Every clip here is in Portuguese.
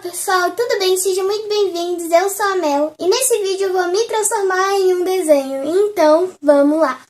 pessoal, tudo bem? Sejam muito bem-vindos, eu sou a Mel e nesse vídeo eu vou me transformar em um desenho, então vamos lá!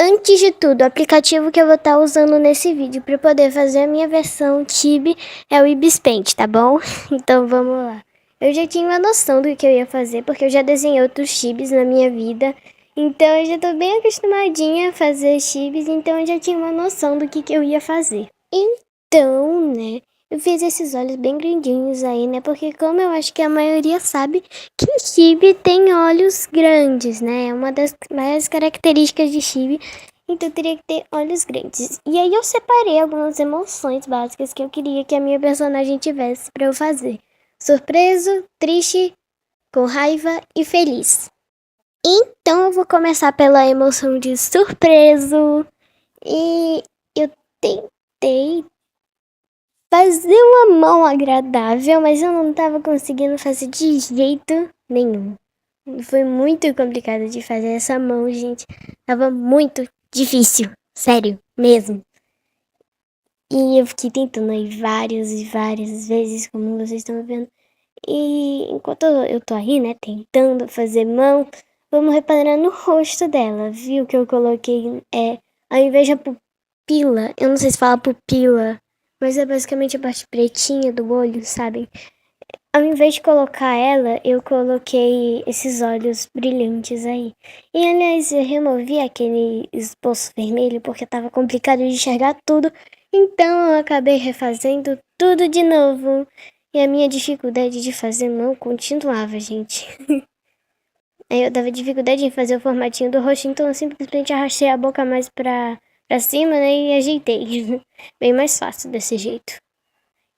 Antes de tudo, o aplicativo que eu vou estar usando nesse vídeo para poder fazer a minha versão Chibi é o Ibis Paint, tá bom? Então vamos lá. Eu já tinha uma noção do que eu ia fazer porque eu já desenhei outros Chibis na minha vida, então eu já tô bem acostumadinha a fazer Chibis, então eu já tinha uma noção do que eu ia fazer. Então, né, eu fiz esses olhos bem grandinhos aí, né, porque como eu acho que a maioria sabe que o Chibi tem olhos grandes, né, é uma das maiores características de Chibi, então eu teria que ter olhos grandes. E aí eu separei algumas emoções básicas que eu queria que a minha personagem tivesse pra eu fazer. Surpreso, triste, com raiva e feliz. Então eu vou começar pela emoção de surpreso. E eu tentei fazer uma mão agradável, mas eu não tava conseguindo fazer de jeito nenhum. Foi muito complicado de fazer essa mão, gente. Tava muito difícil, sério, mesmo. E eu fiquei tentando aí várias e várias vezes, como vocês estão vendo. E enquanto eu tô aí, né, tentando fazer mão, vamos reparar no rosto dela, viu? Que eu coloquei, ao invés da pupila, eu não sei se fala pupila, mas é basicamente a parte pretinha do olho, sabe? Ao invés de colocar ela, eu coloquei esses olhos brilhantes aí. E aliás, eu removi aquele esboço vermelho porque tava complicado de enxergar tudo. Então eu acabei refazendo tudo de novo. E a minha dificuldade de fazer mão continuava, gente. Aí eu dava dificuldade em fazer o formatinho do rosto, então eu simplesmente arrastei a boca mais pra cima, né, e ajeitei. Bem mais fácil desse jeito.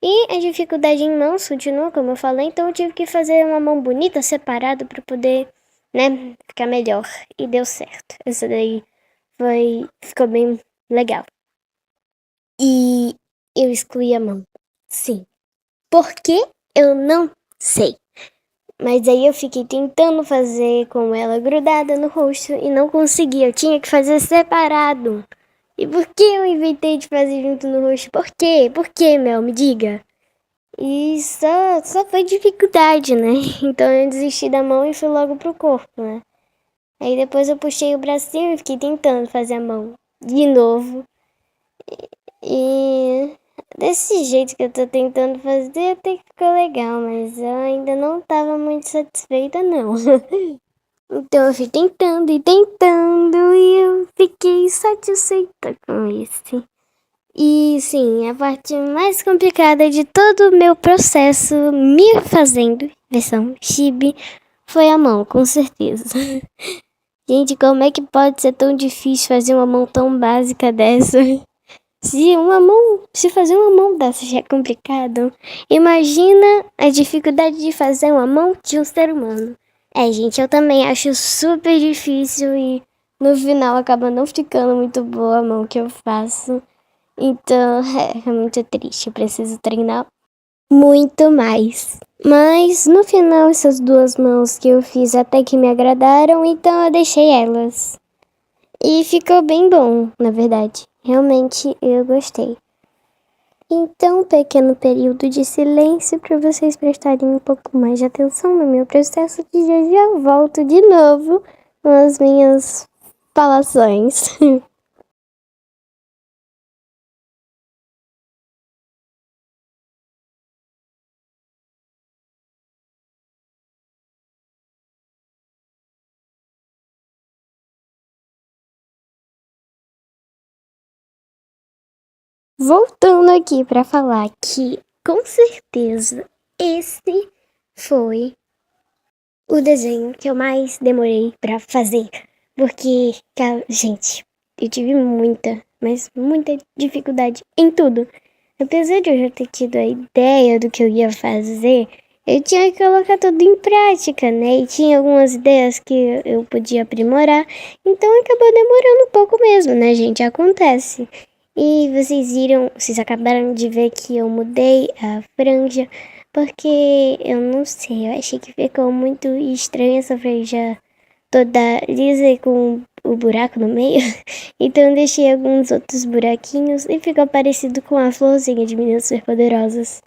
E a dificuldade em mãos continua, como eu falei, então eu tive que fazer uma mão bonita, separada, pra poder, né, ficar melhor. E deu certo. Essa daí ficou bem legal. E eu excluí a mão. Sim. Por quê? Eu não sei. Mas aí eu fiquei tentando fazer com ela grudada no rosto e não consegui. Eu tinha que fazer separado. E por que eu inventei de fazer junto no rosto? Por quê? Por quê, Mel? Me diga. E só foi dificuldade, né? Então eu desisti da mão e fui logo pro corpo, né? Aí depois eu puxei o bracinho e fiquei tentando fazer a mão de novo. E desse jeito que eu tô tentando fazer até que ficou legal, mas eu ainda não tava muito satisfeita não. Então eu fui tentando e eu fiquei satisfeita com isso. E sim, a parte mais complicada de todo o meu processo me fazendo versão chibi foi a mão, com certeza. Gente, como é que pode ser tão difícil fazer uma mão tão básica dessa? Se fazer uma mão dessa já é complicado, imagina a dificuldade de fazer uma mão de um ser humano. Gente, eu também acho super difícil e no final acaba não ficando muito boa a mão que eu faço. Então, é muito triste, eu preciso treinar muito mais. Mas no final, essas duas mãos que eu fiz até que me agradaram, então eu deixei elas. E ficou bem bom, na verdade. Realmente eu gostei. Então, um pequeno período de silêncio para vocês prestarem um pouco mais de atenção no meu processo, que já volto de novo com as minhas falações. Voltando aqui para falar que, com certeza, esse foi o desenho que eu mais demorei para fazer. Porque, gente, eu tive muita, mas muita dificuldade em tudo. Apesar de eu já ter tido a ideia do que eu ia fazer, eu tinha que colocar tudo em prática, né? E tinha algumas ideias que eu podia aprimorar, então acabou demorando um pouco mesmo, né, gente? Acontece. E vocês acabaram de ver que eu mudei a franja, porque eu não sei, eu achei que ficou muito estranha essa franja toda lisa e com o buraco no meio. Então eu deixei alguns outros buraquinhos e ficou parecido com a florzinha de Meninas Superpoderosas.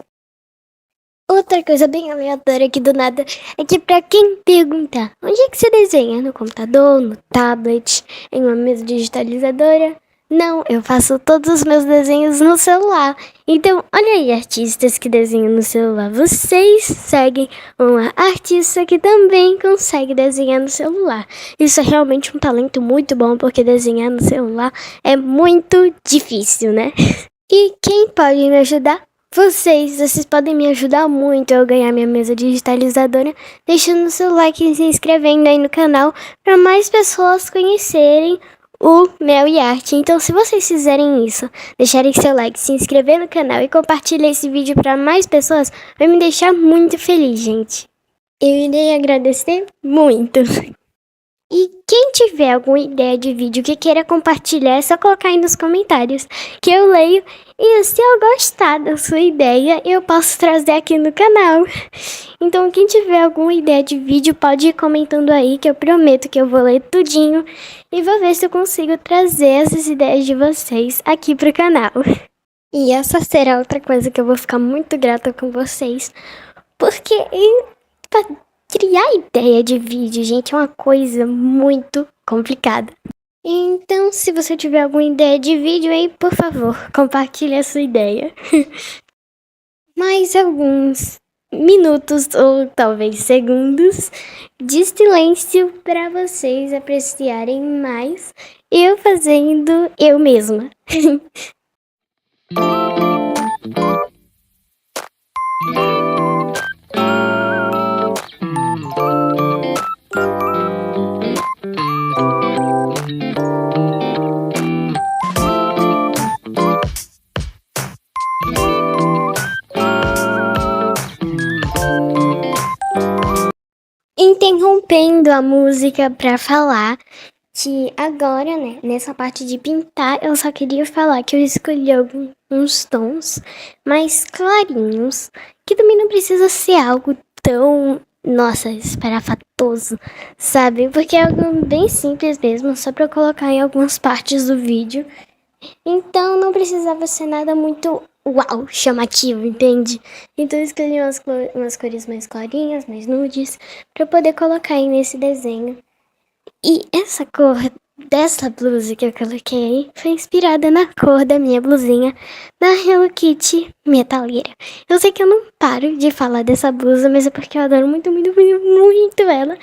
Outra coisa bem aleatória aqui do nada é que pra quem perguntar onde é que você desenha? No computador, no tablet, em uma mesa digitalizadora? Não, eu faço todos os meus desenhos no celular. Então, olha aí, artistas que desenham no celular. Vocês seguem uma artista que também consegue desenhar no celular. Isso é realmente um talento muito bom, porque desenhar no celular é muito difícil, né? E quem pode me ajudar? Vocês podem me ajudar muito a eu ganhar minha mesa digitalizadora, deixando o seu like e se inscrevendo aí no canal para mais pessoas conhecerem o Mel e Arte. Então, se vocês fizerem isso, deixarem seu like, se inscrever no canal e compartilhar esse vídeo para mais pessoas, vai me deixar muito feliz, gente. Eu irei agradecer muito. E quem tiver alguma ideia de vídeo que queira compartilhar, é só colocar aí nos comentários, que eu leio. E se eu gostar da sua ideia, eu posso trazer aqui no canal. Então, quem tiver alguma ideia de vídeo, pode ir comentando aí, que eu prometo que eu vou ler tudinho. E vou ver se eu consigo trazer essas ideias de vocês aqui pro canal. E essa será outra coisa que eu vou ficar muito grata com vocês. Porque criar ideia de vídeo, gente, é uma coisa muito complicada. Então, se você tiver alguma ideia de vídeo aí, por favor, compartilhe a sua ideia. Mais alguns minutos ou talvez segundos de silêncio para vocês apreciarem mais eu fazendo eu mesma. Interrompendo a música para falar que agora, né, nessa parte de pintar, eu só queria falar que eu escolhi alguns tons mais clarinhos, que também não precisa ser algo tão, nossa, espalhafatoso, sabe? Porque é algo bem simples mesmo, só para colocar em algumas partes do vídeo. Então não precisava ser nada muito uau, chamativo, entende? Então eu escolhi umas cores mais clarinhas, mais nudes, pra poder colocar aí nesse desenho. E essa cor dessa blusa que eu coloquei aí foi inspirada na cor da minha blusinha da Hello Kitty metaleira. Eu sei que eu não paro de falar dessa blusa, mas é porque eu adoro muito, muito, muito, muito ela.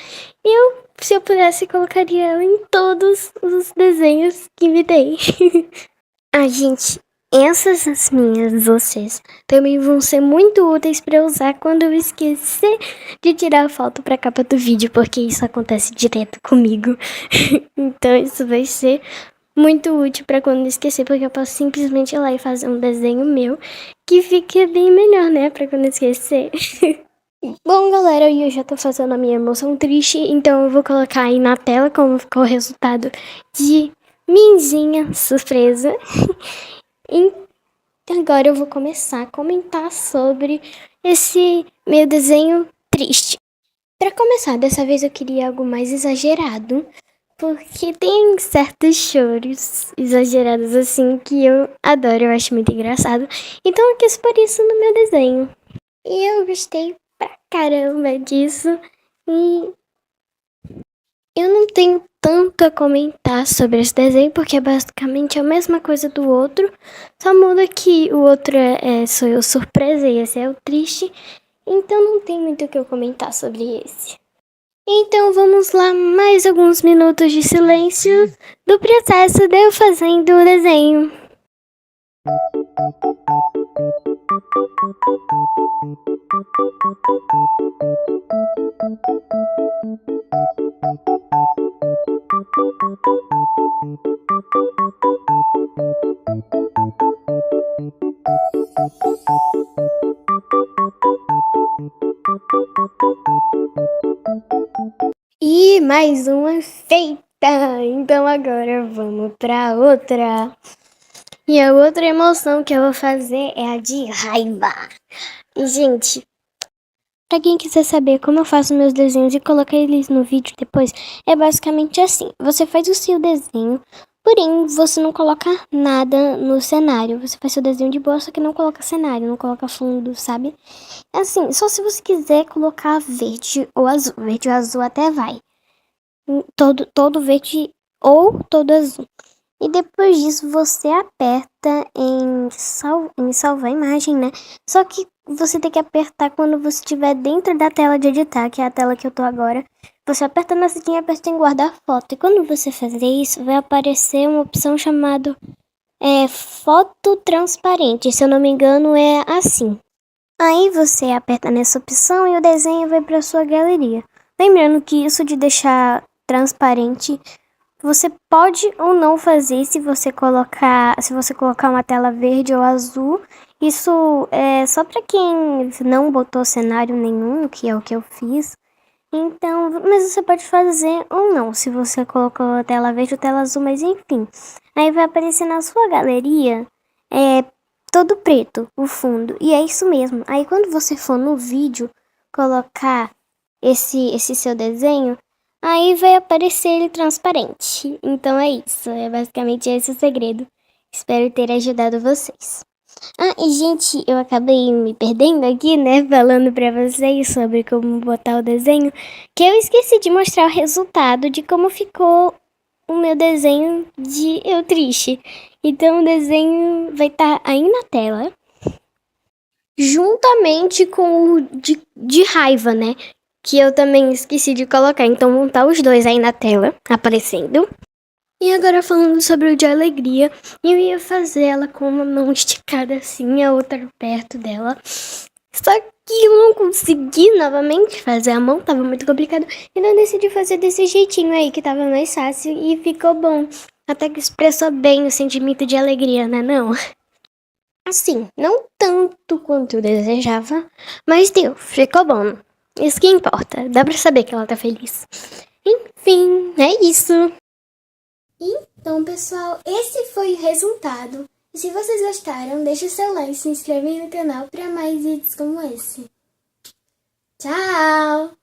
E se eu pudesse, colocaria ela em todos os desenhos que me dei. Ah, gente, essas minhas vocês também vão ser muito úteis para usar quando eu esquecer de tirar a foto para a capa do vídeo, porque isso acontece direto comigo. Então isso vai ser muito útil para quando eu esquecer, porque eu posso simplesmente ir lá e fazer um desenho meu que fique bem melhor, né, para quando eu esquecer. Bom, galera, eu já tô fazendo a minha emoção triste, então eu vou colocar aí na tela como ficou o resultado de minzinha surpresa. E agora eu vou começar a comentar sobre esse meu desenho triste. Para começar, dessa vez eu queria algo mais exagerado, porque tem certos choros exagerados assim que eu adoro, eu acho muito engraçado. Então eu quis pôr isso no meu desenho. E eu gostei pra caramba disso. E eu não tenho tanto a comentar sobre esse desenho, porque é basicamente a mesma coisa do outro, só muda que o outro sou eu surpresa e esse é o triste, então não tem muito o que eu comentar sobre esse. Então vamos lá, mais alguns minutos de silêncio do processo de eu fazendo o desenho. E mais uma feita! Então agora vamos pra outra. E a outra emoção que eu vou fazer é a de raiva. E, gente, pra quem quiser saber como eu faço meus desenhos e colocar eles no vídeo depois, é basicamente assim. Você faz o seu desenho, Porém, você não coloca nada no cenário. Você faz seu desenho de boa, só que não coloca cenário, não coloca fundo, sabe? Assim, só se você quiser colocar verde ou azul. Verde ou azul até vai. Todo verde ou todo azul. E depois disso você aperta em salvar a imagem, né? Só que você tem que apertar quando você estiver dentro da tela de editar, que é a tela que eu tô agora. Você aperta na setinha e aperta em guardar foto. E quando você fazer isso, vai aparecer uma opção chamada foto transparente. Se eu não me engano, é assim. Aí você aperta nessa opção e o desenho vai para sua galeria. Lembrando que isso de deixar transparente você pode ou não fazer se você colocar uma tela verde ou azul. Isso é só para quem não botou cenário nenhum, que é o que eu fiz. Então, mas você pode fazer ou não, se você colocou a tela verde ou tela azul, mas enfim. Aí vai aparecer na sua galeria todo preto, o fundo. E é isso mesmo. Aí quando você for no vídeo colocar esse seu desenho, aí vai aparecer ele transparente. Então é isso, é basicamente esse o segredo. Espero ter ajudado vocês. Ah, e gente, eu acabei me perdendo aqui, né, falando pra vocês sobre como botar o desenho, que eu esqueci de mostrar o resultado de como ficou o meu desenho de eu triste. Então o desenho vai estar aí na tela, juntamente com o de raiva, né? Que eu também esqueci de colocar. Então vão estar os dois aí na tela, aparecendo. E agora falando sobre o de alegria, eu ia fazer ela com uma mão esticada assim, a outra perto dela. Só que eu não consegui novamente fazer a mão, tava muito complicado. Então eu decidi fazer desse jeitinho aí, que tava mais fácil e ficou bom. Até que expressou bem o sentimento de alegria, né não? Assim, não tanto quanto eu desejava, mas deu, ficou bom. Isso que importa, dá pra saber que ela tá feliz. Enfim, é isso. Então, pessoal, esse foi o resultado. E se vocês gostaram, deixe o seu like e se inscreve no canal para mais vídeos como esse. Tchau!